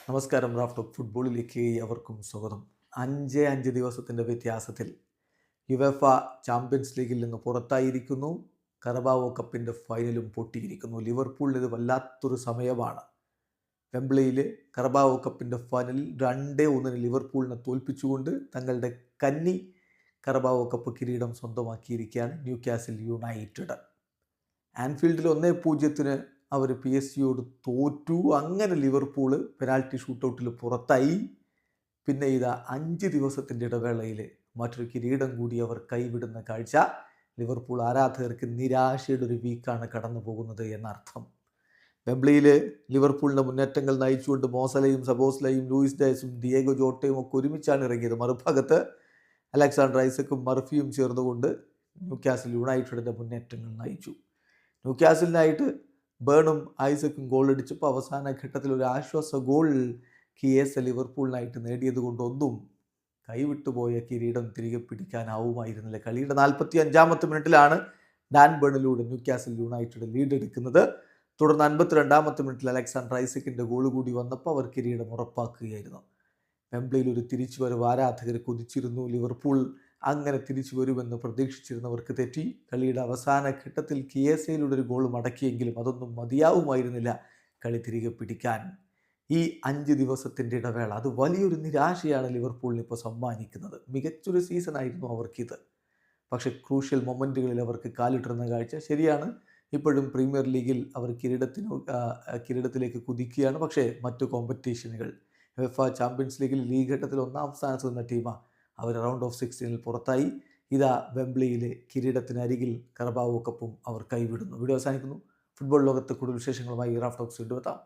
നമസ്കാരം. Raf talk ഫുട്ബോളിലേക്ക് അവർക്കും സ്വാഗതം. 5 ദിവസത്തിൻ്റെ വ്യത്യാസത്തിൽ യുവേഫ ചാമ്പ്യൻസ് ലീഗിൽ നിന്ന് പുറത്തായിരിക്കുന്നു. കറബാവോ കപ്പിൻ്റെ ഫൈനലും പൊട്ടിയിരിക്കുന്നു. ലിവർപൂളിന് ഇത് വല്ലാത്തൊരു സമയമാണ്. വെംബ്ലിയിൽ കറബാവോ കപ്പിൻ്റെ ഫൈനലിൽ 2-1 ലിവർപൂളിനെ തോൽപ്പിച്ചുകൊണ്ട് തങ്ങളുടെ കന്നി കറബാവോ കപ്പ് കിരീടം സ്വന്തമാക്കിയിരിക്കുകയാണ് ന്യൂകാസിൽ യുണൈറ്റഡ്. ആൻഫീൽഡിൽ 1-0 അവർ PSG തോറ്റു. അങ്ങനെ ലിവർപൂൾ പെനാൽറ്റി ഷൂട്ടൗട്ടിൽ പുറത്തായി. പിന്നെ ഇതാ 5 ദിവസത്തിൻ്റെ ഇടവേളയിൽ മറ്റൊരു കിരീടം കൂടി അവർ കൈവിടുന്ന കാഴ്ച. ലിവർപൂൾ ആരാധകർക്ക് നിരാശയുടെ ഒരു വീക്കാണ് കടന്നു പോകുന്നത് എന്നർത്ഥം. വെംബ്ലിയിൽ ലിവർപൂളിൻ്റെ മുന്നേറ്റങ്ങൾ നയിച്ചുകൊണ്ട് മോസലയും സബോസ്ലയും ലൂയിസ് ഡയസും ഡിയേഗോ ജോട്ടയും ഒക്കെ ഒരുമിച്ചാണ് ഇറങ്ങിയത്. മറുഭാഗത്ത് അലക്സാണ്ടർ ഐസക്കും മർഫിയും ചേർന്നുകൊണ്ട് ന്യൂകാസിൽ യുണൈറ്റഡിൻ്റെ മുന്നേറ്റങ്ങൾ നയിച്ചു. ന്യൂകാസിലിനായിട്ട് ബേണും ഐസക്കും ഗോളടിച്ചപ്പോൾ അവസാന ഘട്ടത്തിൽ ഒരു ആശ്വാസ ഗോൾ കിയേസ ലിവർപൂളിനായിട്ട് നേടിയത് കൊണ്ടൊന്നും കൈവിട്ടുപോയ കിരീടം തിരികെ പിടിക്കാനാവുമായിരുന്നില്ല. കളിയുടെ 45-ാമത്തെ മിനിറ്റിലാണ് ഡാൻ ബേണിലൂടെ ന്യൂകാസിൽ യുണൈറ്റഡ് ലീഡ് എടുക്കുന്നത്. തുടർന്ന് 52-ാമത്തെ മിനിറ്റിൽ അലക്സാണ്ടർ ഐസക്കിൻ്റെ ഗോൾ കൂടി വന്നപ്പോൾ അവർ കിരീടം ഉറപ്പാക്കുകയായിരുന്നു. വെംബ്ലിയിൽ ഒരു തിരിച്ചുവരവ് ആരാധകർ കൊതിച്ചിരുന്നു. ലിവർപൂൾ അങ്ങനെ തിരിച്ചു വരുമെന്ന് പ്രതീക്ഷിച്ചിരുന്നവർക്ക് തെറ്റി. കളിയുടെ അവസാന ഘട്ടത്തിൽ കിയേസയിലൂടെ ഒരു ഗോൾ മടക്കിയെങ്കിലും അതൊന്നും മതിയാവുമായിരുന്നില്ല കളി തിരികെ പിടിക്കാൻ. ഈ 5 ദിവസത്തിൻ്റെ ഇടവേള അത് വലിയൊരു നിരാശയാണ് ലിവർപൂളിന് ഇപ്പോൾ സമ്മാനിക്കുന്നത്. മികച്ചൊരു സീസണായിരുന്നു അവർക്കിത്. പക്ഷേ ക്രൂഷ്യൽ മൊമെൻറ്റുകളിൽ അവർക്ക് കാലിട്ടുന്ന കാഴ്ച ശരിയാണ്. ഇപ്പോഴും പ്രീമിയർ ലീഗിൽ അവർ കിരീടത്തിലേക്ക് കുതിക്കുകയാണ്. പക്ഷേ മറ്റു കോമ്പറ്റീഷനുകൾ യുവേഫ ചാമ്പ്യൻസ് ലീഗിൽ ലീഗ് ഘട്ടത്തിൽ 1-ാം സ്ഥാനത്ത് നിന്ന ടീമാണ്. അവർ റൗണ്ട് ഓഫ് 16 പുറത്തായി. ഇതാ വെംബ്ലിയിലെ കിരീടത്തിനരികിൽ കറബാവോ കപ്പും അവർ കൈവിടുന്നു. വീഡിയോ അവസാനിക്കുന്നു. ഫുട്ബോൾ ലോകത്തെ കൂടുതൽ വിശേഷങ്ങളുമായി റാഫ് ടോക്സ് വീണ്ടും എത്താം.